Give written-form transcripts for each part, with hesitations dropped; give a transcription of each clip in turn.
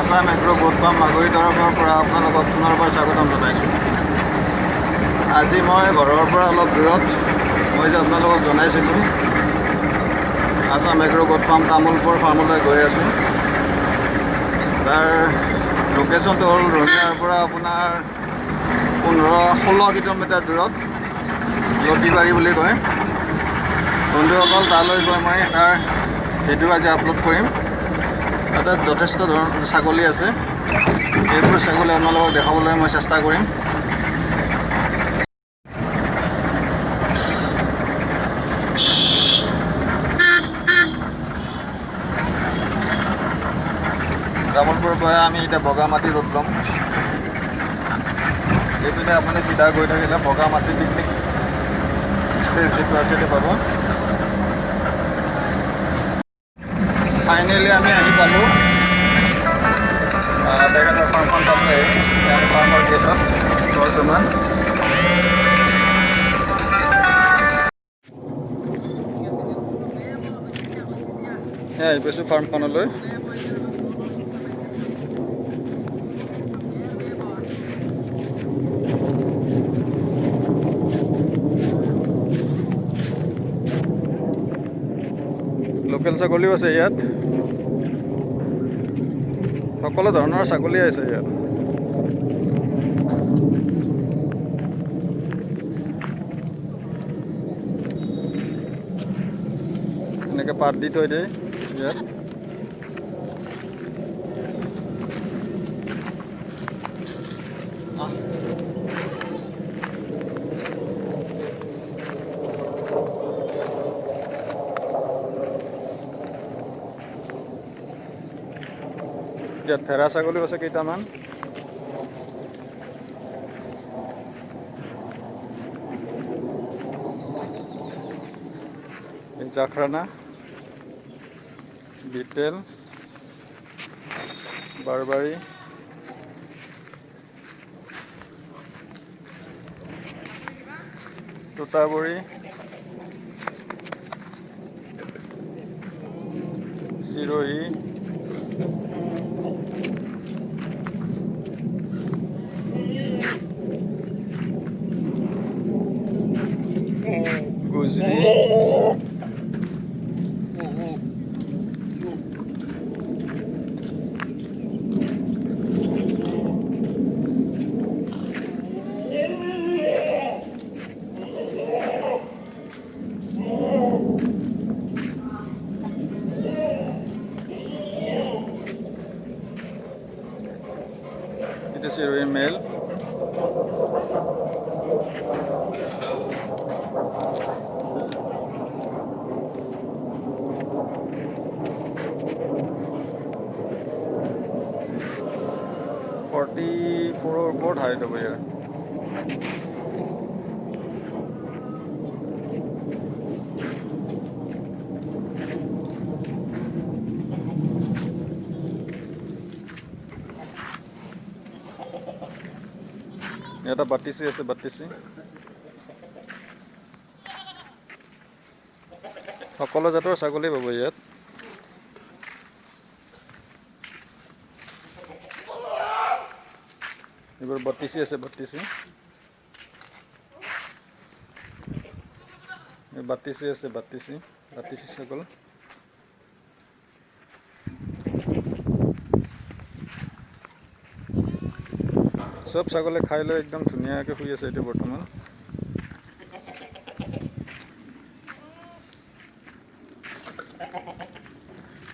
Assam agro গোট farm Maguri তৰফৰ পৰা আপোনালোকক পুনৰবাৰ স্বাগতম জনাইছোঁ। আজি মই ঘৰৰ পৰা অলপ দূৰত মই যে আপোনালোকক জনাইছিলোঁ আসাম এগ্ৰ গোট ফাৰ্ম তামোলপুৰ ফাৰ্মলৈ গৈ আছোঁ। তাৰ লোকেশ্যনটো হ'ল ৰঙিয়াৰ পৰা আপোনাৰ 15-16 কিলোমিটাৰ দূৰত লতিবাৰী বুলি কয়। বন্ধুসকল, তালৈ গৈ মই তাৰ ভিডিঅ' আজি আপলোড কৰিম। তাতে যথেষ্ট ধৰণৰ ছাগলী আছে। এইবোৰ ছাগলী আপোনালোকক দেখাবলৈ মই চেষ্টা কৰিম। তামোলপুৰৰ পৰা আমি এতিয়া বগামাটি ৰোড ল'ম। এইপিনে আপুনি চিধা গৈ থাকিলে বগামাটি পিকনিক প্লেচ যিটো আছে সেইটো পাব। ফাইনেলি আমি আহি পালোঁ তেখেতৰ ফাৰ্মখন পালে ফাৰ্মৰ গেটত বৰ্তমান। আহি পাইছোঁ ফাৰ্মখনলৈ। লোকেল ছাগলীও আছে ইয়াত, সকলো ধৰণৰ ছাগলী আছে ইয়াত। এনেকৈ পাত দি থৈ দিয়ে ইয়াত। ইয়াত ভেড়া ছাগলীও আছে কেইটামান। এই জাখৰানা, বিটেল, বাৰবাৰী, তোতাবৰী, চিৰহি, গুজৰি, এটা চিৰহি মেল, ওপৰত হাইট হ'ব ইয়াৰ। এটা বাতিচি আছে, বাতিচি। সকলো জাতৰ ছাগলী পাব ইয়াত। এইবোৰ বাতিচি আছে, বাতিচি। বাতিচি আছে, বাতিচি, বাতিচি ছাগল। চব ছাগলী খাই লৈ একদম ধুনীয়াকৈ শুই আছে এতিয়া বৰ্তমান।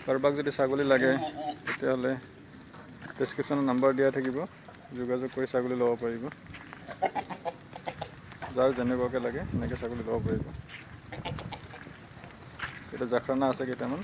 কাৰোবাক যদি ছাগলী লাগে তেতিয়াহ'লে ডেছক্ৰিপশ্যনত নাম্বাৰ দিয়া থাকিব, যোগাযোগ কৰি ছাগলী ল'ব পাৰিব। যাৰ যেনেকুৱাকৈ লাগে সেনেকৈ ছাগলী ল'ব পাৰিব। এতিয়া জাখৰানা আছে কেইটামান।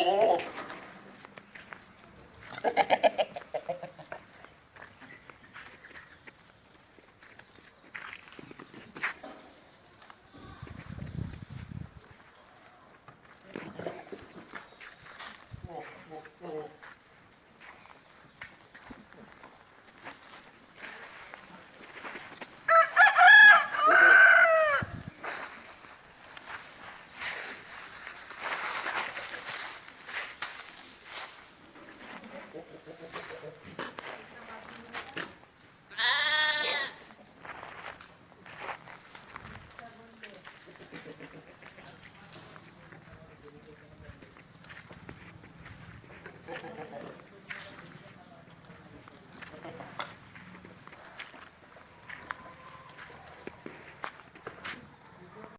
Oh.